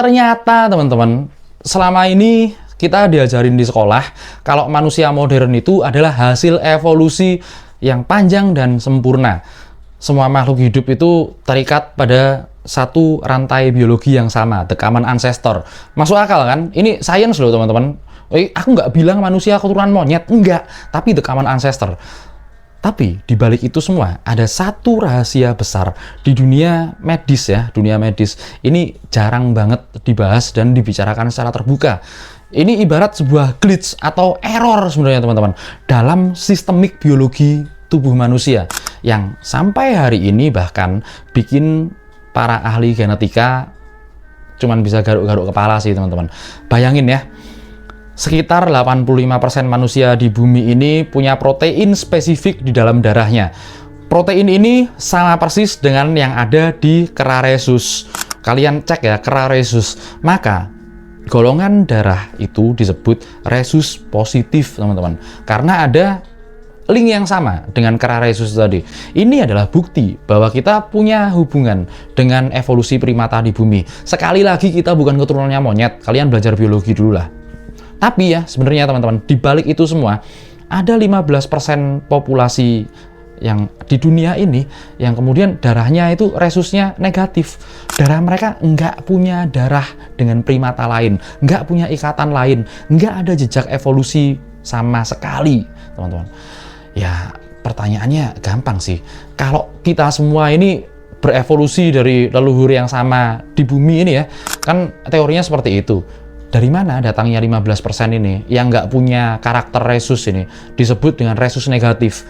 Ternyata teman-teman, selama ini kita diajarin di sekolah kalau manusia modern itu adalah hasil evolusi yang panjang dan sempurna. Semua makhluk hidup itu terikat pada satu rantai biologi yang sama, the common ancestor. Masuk akal kan? Ini sains loh teman-teman. Aku nggak bilang manusia keturunan monyet, enggak, tapi the common ancestor. Tapi di balik itu semua ada satu rahasia besar di dunia medis ya, dunia medis. Ini jarang banget dibahas dan dibicarakan secara terbuka. Ini ibarat sebuah glitch atau error sebenarnya teman-teman dalam sistemik biologi tubuh manusia yang sampai hari ini bahkan bikin para ahli genetika cuman bisa garuk-garuk kepala sih teman-teman. Bayangin ya, sekitar 85% manusia di bumi ini punya protein spesifik di dalam darahnya. Protein ini sama persis dengan yang ada di kera rhesus. Kalian cek ya, kera rhesus. Maka golongan darah itu disebut rhesus positif, teman-teman. Karena ada link yang sama dengan kera rhesus tadi. Ini adalah bukti bahwa kita punya hubungan dengan evolusi primata di bumi. Sekali lagi kita bukan keturunannya monyet. Kalian belajar biologi dulu lah. Tapi ya sebenarnya teman-teman, di balik itu semua ada 15% populasi yang di dunia ini yang kemudian darahnya itu rhesusnya negatif. Darah mereka nggak punya darah dengan primata lain, nggak punya ikatan lain, nggak ada jejak evolusi sama sekali, teman-teman. Ya pertanyaannya gampang sih. Kalau kita semua ini berevolusi dari leluhur yang sama di bumi ini ya, kan teorinya seperti itu. Dari mana datangnya 15% ini yang nggak punya karakter rhesus ini disebut dengan rhesus negatif?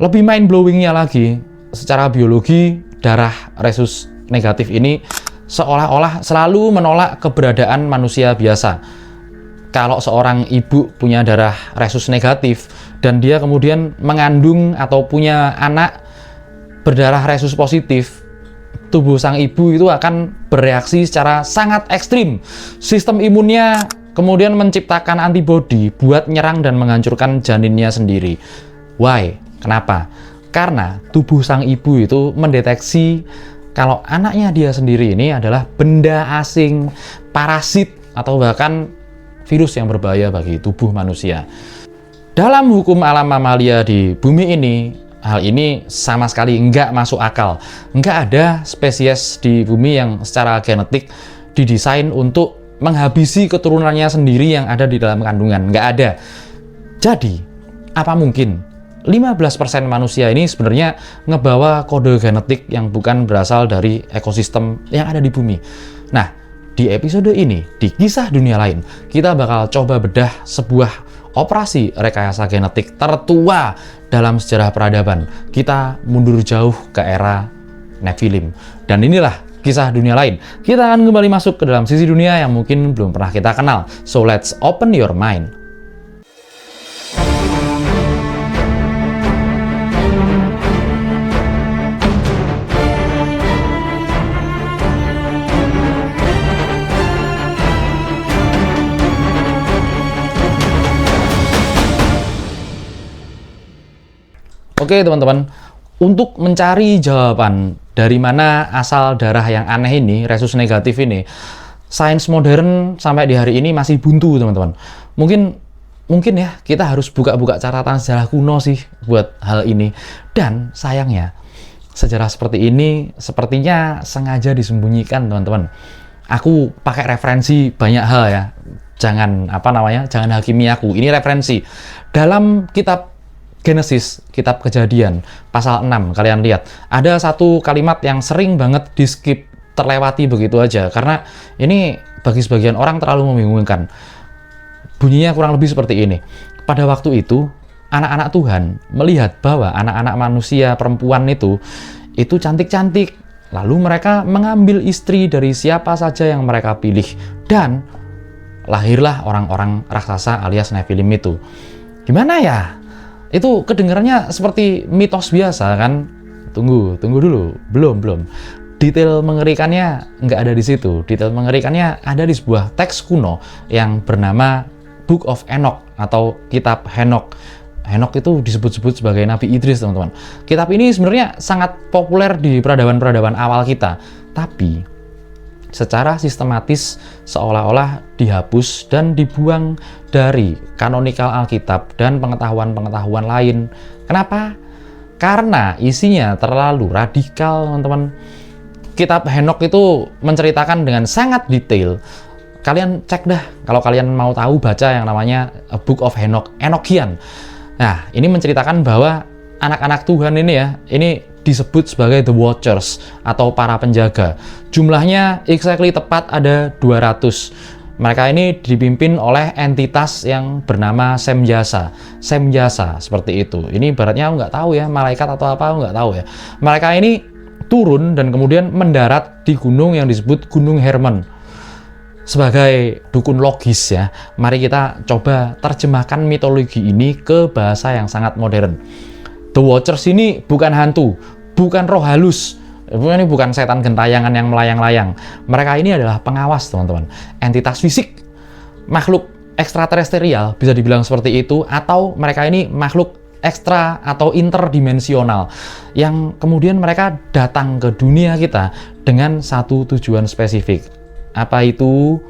Lebih mind-blowingnya lagi, secara biologi darah rhesus negatif ini seolah-olah selalu menolak keberadaan manusia biasa. Kalau seorang ibu punya darah rhesus negatif dan dia kemudian mengandung atau punya anak berdarah rhesus positif, tubuh sang ibu itu akan bereaksi secara sangat ekstrim. Sistem imunnya kemudian menciptakan antibodi buat nyerang dan menghancurkan janinnya sendiri. Why? Kenapa? Karena tubuh sang ibu itu mendeteksi kalau anaknya dia sendiri ini adalah benda asing, parasit, atau bahkan virus yang berbahaya bagi tubuh manusia. Dalam hukum alam mamalia di bumi ini, hal ini sama sekali nggak masuk akal. Nggak ada spesies di bumi yang secara genetik didesain untuk menghabisi keturunannya sendiri yang ada di dalam kandungan. Nggak ada. Jadi, apa mungkin 15% manusia ini sebenarnya ngebawa kode genetik yang bukan berasal dari ekosistem yang ada di bumi? Nah, di episode ini, di Kisah Dunia Lain, kita bakal coba bedah sebuah operasi rekayasa genetik tertua dalam sejarah peradaban. Kita mundur jauh ke era Nephilim. Dan inilah Kisah Dunia Lain. Kita akan kembali masuk ke dalam sisi dunia yang mungkin belum pernah kita kenal. So let's open your mind. Oke teman-teman, untuk mencari jawaban dari mana asal darah yang aneh ini, rhesus negatif ini, sains modern sampai di hari ini masih buntu teman-teman. Mungkin ya kita harus buka-buka catatan sejarah kuno sih buat hal ini. Dan sayangnya sejarah seperti ini sepertinya sengaja disembunyikan teman-teman. Aku pakai referensi banyak hal ya. Jangan hakimi aku. Ini referensi dalam kitab Genesis, kitab Kejadian, pasal 6, kalian lihat. Ada satu kalimat yang sering banget di-skip, terlewati begitu aja. Karena ini bagi sebagian orang terlalu membingungkan. Bunyinya kurang lebih seperti ini. Pada waktu itu, anak-anak Tuhan melihat bahwa anak-anak manusia perempuan itu cantik-cantik. Lalu mereka mengambil istri dari siapa saja yang mereka pilih. Dan lahirlah orang-orang raksasa alias Nephilim itu. Gimana ya? Itu kedengarannya seperti mitos biasa kan? Tunggu dulu, belum. Detail mengerikannya nggak ada di situ. Detail mengerikannya ada di sebuah teks kuno yang bernama Book of Enoch atau Kitab Henokh. Henokh itu disebut-sebut sebagai Nabi Idris, teman-teman. Kitab ini sebenarnya sangat populer di peradaban-peradaban awal kita. Tapi secara sistematis seolah-olah dihapus dan dibuang dari kanonikal Alkitab dan pengetahuan-pengetahuan lain. Kenapa? Karena isinya terlalu radikal, teman-teman. Kitab Henokh itu menceritakan dengan sangat detail. Kalian cek dah, kalau kalian mau tahu baca yang namanya A Book of Henokh, Enochian. Nah, ini menceritakan bahwa anak-anak Tuhan ini ya, ini disebut sebagai The Watchers atau para penjaga. Jumlahnya exactly tepat ada 200. Mereka ini dipimpin oleh entitas yang bernama Semjasa. Semjasa seperti itu. Ini ibaratnya aku nggak tahu ya, malaikat atau apa, aku nggak tahu ya. Mereka ini turun dan kemudian mendarat di gunung yang disebut Gunung Hermon. Sebagai dukun logis ya, mari kita coba terjemahkan mitologi ini ke bahasa yang sangat modern. The Watchers ini bukan hantu, bukan roh halus, ini bukan setan gentayangan yang melayang-layang. Mereka ini adalah pengawas, teman-teman. Entitas fisik, makhluk ekstraterestrial, bisa dibilang seperti itu, atau mereka ini makhluk ekstra atau interdimensional yang kemudian mereka datang ke dunia kita dengan satu tujuan spesifik. Apa itu?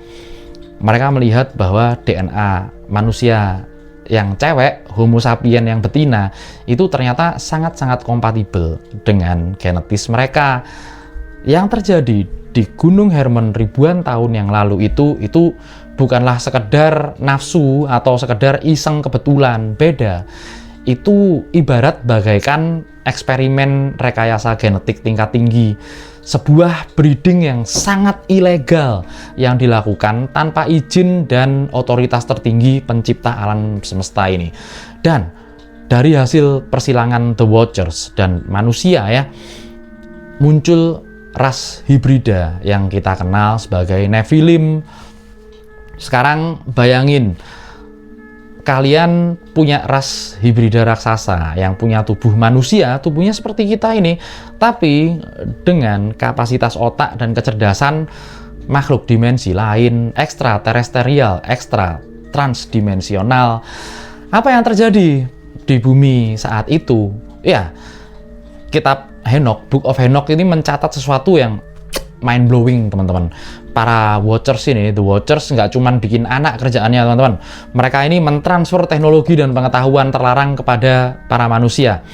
Mereka melihat bahwa DNA manusia yang cewek, Homo sapien yang betina, itu ternyata sangat-sangat kompatibel dengan genetis mereka. Yang terjadi di Gunung Hermon ribuan tahun yang lalu itu bukanlah sekedar nafsu atau sekedar iseng kebetulan, beda. Itu ibarat bagaikan eksperimen rekayasa genetik tingkat tinggi. Sebuah breeding yang sangat ilegal yang dilakukan tanpa izin dan otoritas tertinggi pencipta alam semesta ini. Dan dari hasil persilangan The Watchers dan manusia ya, muncul ras hibrida yang kita kenal sebagai Nephilim. Sekarang bayangin, kalian punya ras hibrida raksasa yang punya tubuh manusia, tubuhnya seperti kita ini, tapi dengan kapasitas otak dan kecerdasan makhluk dimensi lain, ekstraterestrial, ekstra transdimensional. Apa yang terjadi di bumi saat itu? Ya, kitab Henokh, Book of Henokh ini mencatat sesuatu yang mind blowing, teman-teman. Para Watchers ini, The Watchers, nggak cuman bikin anak kerjaannya, teman-teman. Mereka ini mentransfer teknologi dan pengetahuan terlarang kepada para manusia.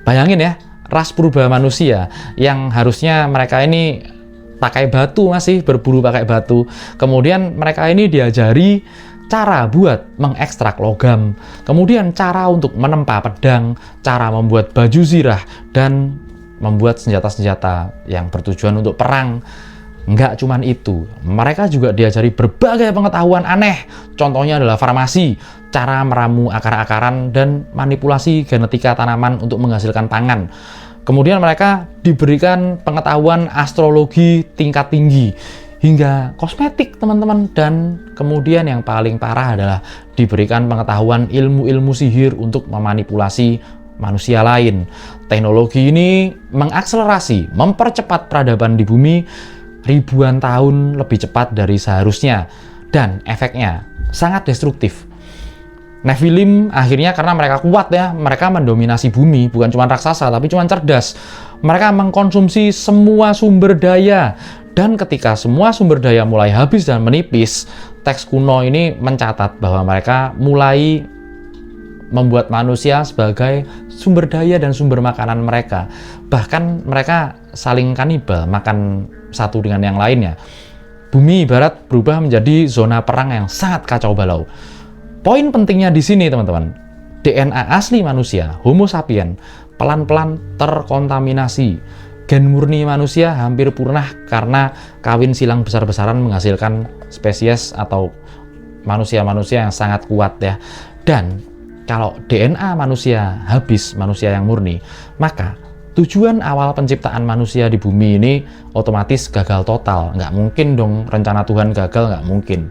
Bayangin ya, ras purba manusia yang harusnya mereka ini pakai batu, masih berburu pakai batu. Kemudian mereka ini diajari cara buat mengekstrak logam, kemudian cara untuk menempa pedang, cara membuat baju zirah, dan membuat senjata-senjata yang bertujuan untuk perang. Nggak cuman itu, mereka juga diajari berbagai pengetahuan aneh. Contohnya adalah farmasi, cara meramu akar-akaran, dan manipulasi genetika tanaman untuk menghasilkan pangan. Kemudian mereka diberikan pengetahuan astrologi tingkat tinggi, hingga kosmetik, teman-teman. Dan kemudian yang paling parah adalah diberikan pengetahuan ilmu-ilmu sihir untuk memanipulasi manusia lain. Teknologi ini mengakselerasi, mempercepat peradaban di bumi ribuan tahun lebih cepat dari seharusnya, dan efeknya sangat destruktif. Nephilim akhirnya karena mereka kuat ya, mereka mendominasi bumi, bukan cuma raksasa tapi cuma cerdas. Mereka mengkonsumsi semua sumber daya, dan ketika semua sumber daya mulai habis dan menipis, teks kuno ini mencatat bahwa mereka mulai membuat manusia sebagai sumber daya dan sumber makanan mereka. Bahkan mereka saling kanibal, makan satu dengan yang lainnya. Bumi ibarat berubah menjadi zona perang yang sangat kacau balau. Poin pentingnya di sini, teman-teman, DNA asli manusia, Homo sapien, pelan-pelan terkontaminasi. Gen murni manusia hampir punah karena kawin silang besar-besaran menghasilkan spesies atau manusia-manusia yang sangat kuat ya. Dan kalau DNA manusia habis, manusia yang murni, maka tujuan awal penciptaan manusia di bumi ini otomatis gagal total. Nggak mungkin dong rencana Tuhan gagal, nggak mungkin.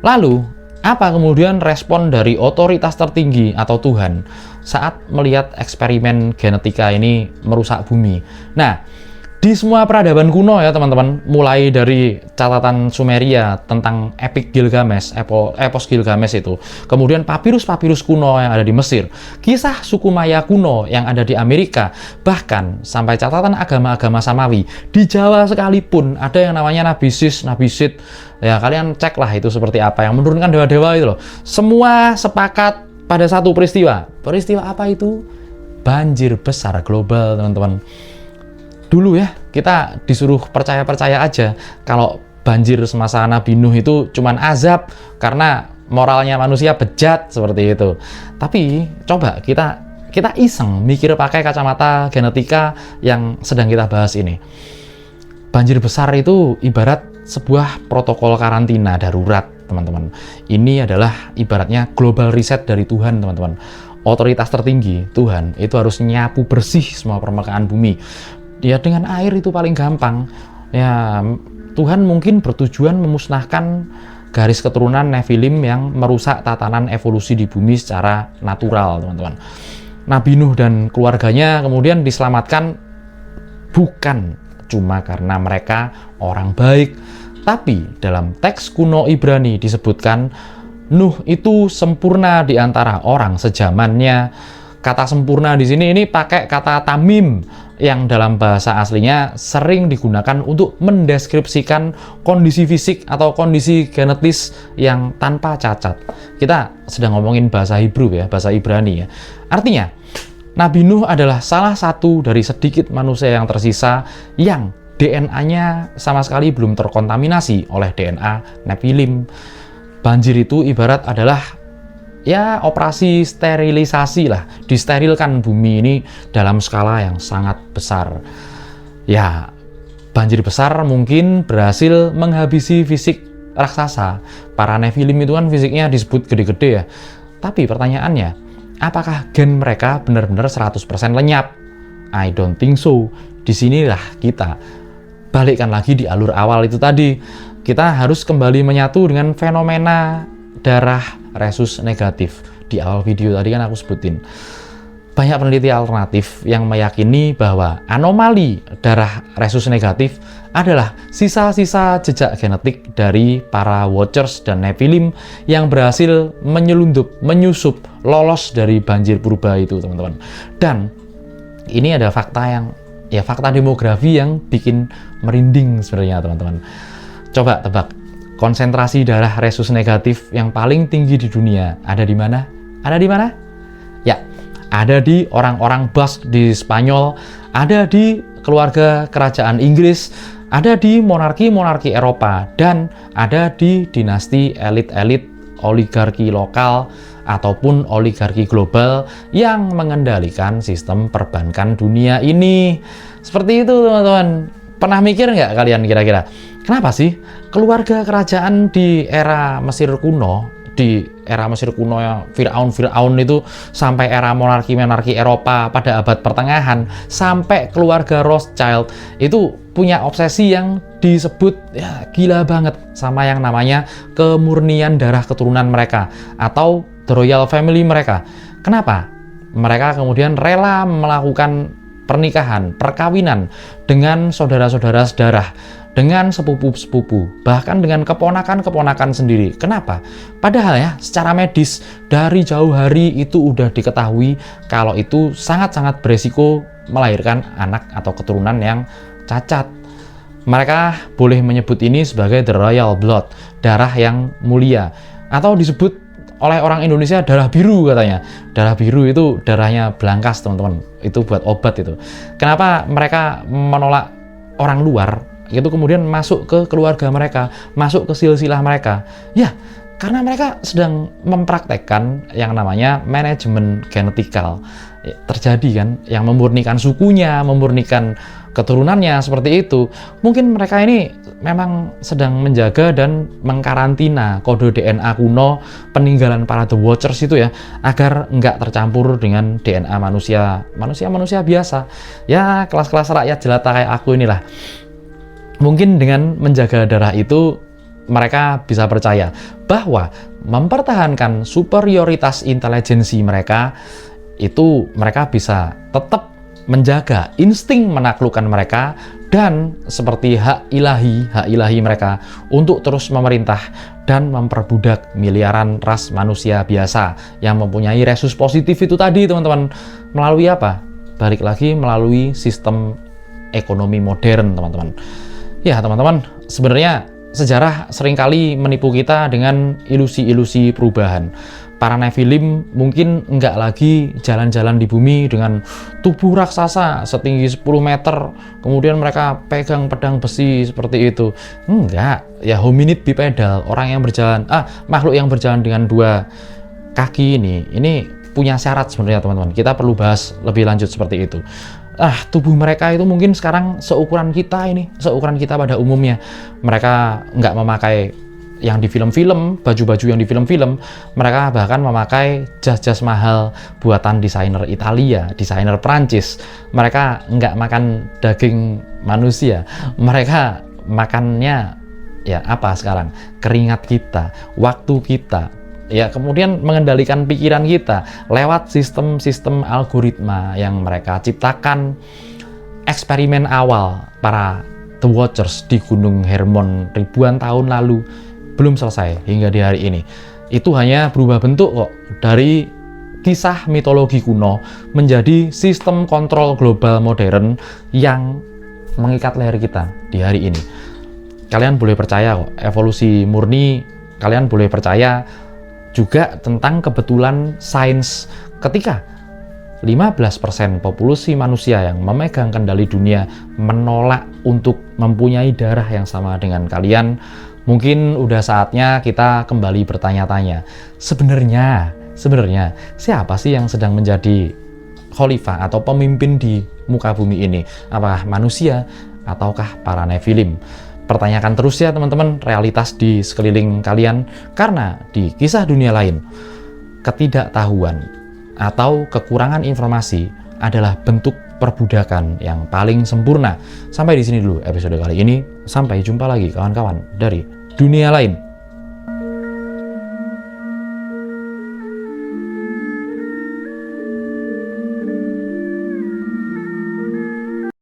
Lalu, apa kemudian respon dari otoritas tertinggi atau Tuhan saat melihat eksperimen genetika ini merusak bumi? Nah, Di semua peradaban kuno ya teman-teman, mulai dari catatan Sumeria tentang Epic Gilgamesh, epos Gilgamesh itu, kemudian papirus-papirus kuno yang ada di Mesir, kisah suku Maya kuno yang ada di Amerika, bahkan sampai catatan agama-agama Samawi. Di Jawa sekalipun ada yang namanya Nabi Sis, Nabi Sid. Ya kalian cek lah itu seperti apa, yang menurunkan dewa-dewa itu loh. Semua sepakat pada satu peristiwa. Peristiwa apa itu? Banjir besar global, teman-teman. Dulu ya, kita disuruh percaya-percaya aja kalau banjir semasa Nabi Nuh itu cuman azab karena moralnya manusia bejat seperti itu. Tapi coba kita iseng mikir pakai kacamata genetika yang sedang kita bahas ini. Banjir besar itu ibarat sebuah protokol karantina darurat, teman-teman. Ini adalah ibaratnya global reset dari Tuhan, teman-teman. Otoritas tertinggi, Tuhan, itu harus nyapu bersih semua permukaan bumi. Ya dengan air itu paling gampang. Ya Tuhan mungkin bertujuan memusnahkan garis keturunan Nephilim yang merusak tatanan evolusi di bumi secara natural, teman-teman. Nabi Nuh dan keluarganya kemudian diselamatkan bukan cuma karena mereka orang baik, tapi dalam teks kuno Ibrani disebutkan Nuh itu sempurna di antara orang sejamannya. Kata sempurna di sini ini pakai kata tamim yang dalam bahasa aslinya sering digunakan untuk mendeskripsikan kondisi fisik atau kondisi genetis yang tanpa cacat. Kita sedang ngomongin bahasa Hebrew ya, bahasa Ibrani ya. Artinya, Nabi Nuh adalah salah satu dari sedikit manusia yang tersisa yang DNA-nya sama sekali belum terkontaminasi oleh DNA Nephilim. Banjir itu ibarat adalah ya operasi sterilisasi lah, disterilkan bumi ini dalam skala yang sangat besar. Ya, banjir besar mungkin berhasil menghabisi fisik raksasa. Para Nephilim itu kan fisiknya disebut gede-gede ya. Tapi pertanyaannya, apakah gen mereka benar-benar 100% lenyap? I don't think so. Disinilah kita balikkan lagi di alur awal itu tadi. Kita harus kembali menyatu dengan fenomena darah resus negatif. Di awal video tadi kan aku sebutin. Banyak peneliti alternatif yang meyakini bahwa anomali darah resus negatif adalah sisa-sisa jejak genetik dari para Watchers dan Nephilim yang berhasil menyelundup, menyusup, lolos dari banjir purba itu, teman-teman. Dan ini ada fakta demografi yang bikin merinding sebenarnya, teman-teman. Coba tebak, konsentrasi darah resus negatif yang paling tinggi di dunia ada di mana? Ada di mana? Ya, ada di orang-orang Basque di Spanyol, ada di keluarga kerajaan Inggris, ada di monarki-monarki Eropa, dan ada di dinasti elit-elit oligarki lokal ataupun oligarki global yang mengendalikan sistem perbankan dunia ini. Seperti itu, teman-teman. Pernah mikir nggak kalian kira-kira? Kenapa sih keluarga kerajaan di era Mesir kuno, yang Fir'aun itu, sampai era monarki-monarki Eropa pada abad pertengahan, sampai keluarga Rothschild itu punya obsesi yang disebut ya gila banget sama yang namanya kemurnian darah keturunan mereka atau the royal family mereka. Kenapa? Mereka kemudian rela melakukan pernikahan, perkawinan dengan saudara-saudara sedarah, dengan sepupu-sepupu, bahkan dengan keponakan-keponakan sendiri. Kenapa? Padahal ya, secara medis, dari jauh hari itu udah diketahui kalau itu sangat-sangat beresiko melahirkan anak atau keturunan yang cacat. Mereka boleh menyebut ini sebagai the royal blood, darah yang mulia, atau disebut oleh orang Indonesia darah biru katanya. Darah biru itu darahnya Belangkas, teman-teman. Itu buat obat itu. Kenapa mereka menolak orang luar? Itu kemudian masuk ke keluarga mereka, masuk ke silsilah mereka. Ya, karena mereka sedang mempraktekkan yang namanya manajemen genetikal. Terjadi kan, yang memurnikan sukunya, memurnikan keturunannya seperti itu. Mungkin mereka ini memang sedang menjaga dan mengkarantina kode DNA kuno peninggalan para The Watchers itu ya, agar nggak tercampur dengan DNA manusia biasa. Ya, kelas-kelas rakyat jelata kayak aku inilah. Mungkin dengan menjaga darah itu, mereka bisa percaya bahwa mempertahankan superioritas intelijensi mereka, itu mereka bisa tetap menjaga insting menaklukkan mereka dan seperti hak ilahi mereka untuk terus memerintah dan memperbudak miliaran ras manusia biasa yang mempunyai resus positif itu tadi, teman-teman. Melalui apa? Balik lagi melalui sistem ekonomi modern, teman-teman. Ya, teman-teman, sebenarnya sejarah seringkali menipu kita dengan ilusi-ilusi perubahan. Para Nephilim mungkin nggak lagi jalan-jalan di bumi dengan tubuh raksasa setinggi 10 meter, kemudian mereka pegang pedang besi seperti itu. Enggak, ya hominid bipedal, orang yang berjalan, makhluk yang berjalan dengan 2 kaki ini punya syarat sebenarnya, teman-teman. Kita perlu bahas lebih lanjut seperti itu. Tubuh mereka itu mungkin sekarang seukuran kita seukuran kita pada umumnya. Mereka nggak memakai yang di film-film, baju-baju yang di film-film, mereka bahkan memakai jas-jas mahal buatan desainer Italia, desainer Prancis. Mereka nggak makan daging manusia, mereka makannya ya apa sekarang? Keringat kita, waktu kita, ya kemudian mengendalikan pikiran kita lewat sistem-sistem algoritma yang mereka ciptakan. Eksperimen awal para The Watchers di Gunung Hermon ribuan tahun lalu belum selesai hingga di hari ini. Itu hanya berubah bentuk kok, dari kisah mitologi kuno menjadi sistem kontrol global modern yang mengikat leher kita di hari ini. Kalian boleh percaya kok, evolusi murni. Kalian boleh percaya juga tentang kebetulan sains ketika 15% populasi manusia yang memegang kendali dunia menolak untuk mempunyai darah yang sama dengan kalian. Mungkin udah saatnya kita kembali bertanya-tanya, sebenarnya siapa sih yang sedang menjadi khalifah atau pemimpin di muka bumi ini? Apakah manusia ataukah para Nephilim? Pertanyakan terus ya, teman-teman, realitas di sekeliling kalian, karena di kisah dunia lain, ketidaktahuan atau kekurangan informasi adalah bentuk perbudakan yang paling sempurna. Sampai di sini dulu episode kali ini. Sampai jumpa lagi kawan-kawan dari dunia lain.